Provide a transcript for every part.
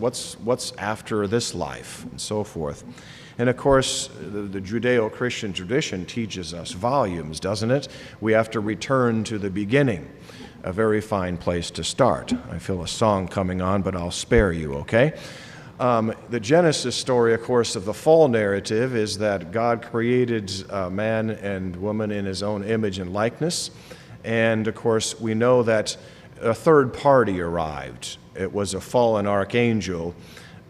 what's after this life, and so forth. And of course, the Judeo-Christian tradition teaches us volumes, doesn't it? We have to return to the beginning, a very fine place to start. I feel a song coming on, but I'll spare you, okay? The Genesis story, of course, of the fall narrative is that God created man and woman in his own image and likeness. And, of course, we know that a third party arrived. It was a fallen archangel.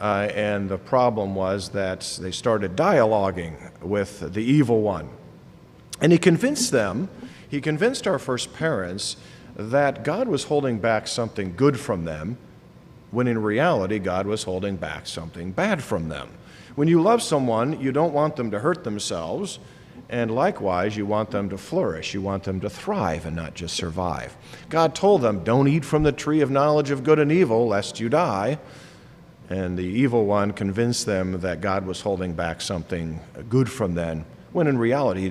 And the problem was that they started dialoguing with the evil one. And he convinced our first parents that God was holding back something good from them, when in reality, God was holding back something bad from them. When you love someone, you don't want them to hurt themselves, and likewise, you want them to flourish. You want them to thrive and not just survive. God told them, don't eat from the tree of knowledge of good and evil, lest you die. And the evil one convinced them that God was holding back something good from them, when in reality, he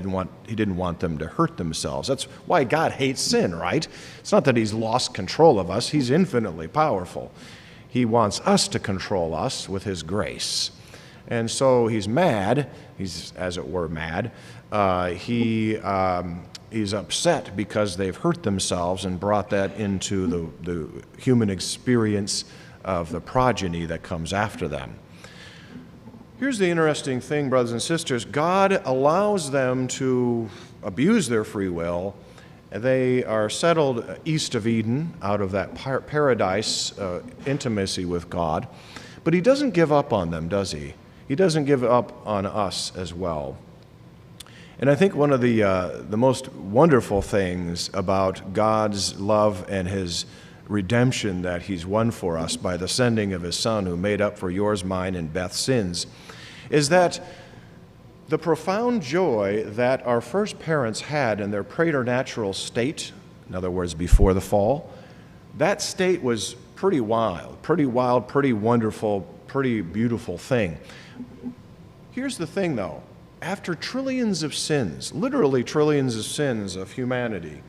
didn't want them to hurt themselves. That's why God hates sin, right? It's not that he's lost control of us. He's infinitely powerful. He wants us to control us with his grace. And so he's mad. He's, as it were, mad. He's upset because they've hurt themselves and brought that into the human experience of the progeny that comes after them. Here's the interesting thing, brothers and sisters. God allows them to abuse their free will. They are settled east of Eden, out of that paradise intimacy with God. But he doesn't give up on them, does he? He doesn't give up on us as well. And I think one of the most wonderful things about God's love and his redemption that he's won for us by the sending of his Son, who made up for yours, mine, and Beth's sins, is that the profound joy that our first parents had in their preternatural state, in other words, before the fall, that state was pretty wild, pretty wonderful, pretty beautiful thing. Here's the thing, though. After trillions of sins, literally trillions of sins of humanity,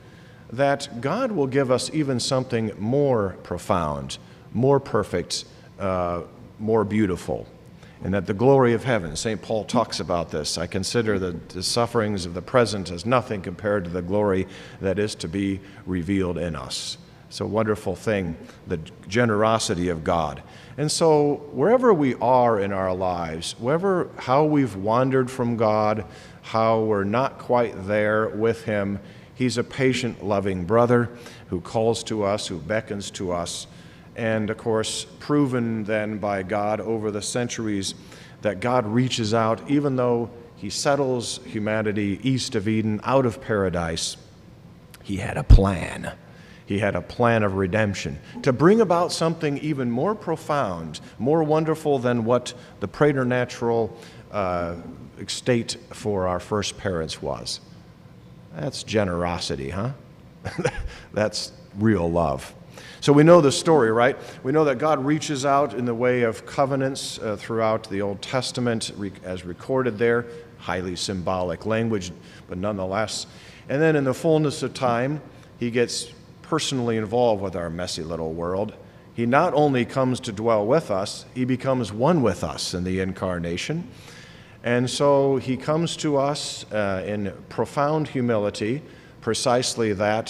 that God will give us even something more profound, more perfect, more beautiful. And that the glory of heaven, St. Paul talks about this. I consider the sufferings of the present as nothing compared to the glory that is to be revealed in us. It's a wonderful thing, the generosity of God. And so wherever we are in our lives, how we've wandered from God, how we're not quite there with him, he's a patient, loving brother who calls to us, who beckons to us. And, of course, proven then by God over the centuries that God reaches out, even though he settles humanity east of Eden, out of paradise. He had a plan. He had a plan of redemption to bring about something even more profound, more wonderful than what the preternatural state for our first parents was. That's generosity, huh? That's real love. So we know the story, right? We know that God reaches out in the way of covenants throughout the Old Testament as recorded there, highly symbolic language, but nonetheless. And then in the fullness of time, he gets personally involved with our messy little world. He not only comes to dwell with us, he becomes one with us in the incarnation. And so he comes to us in profound humility, precisely that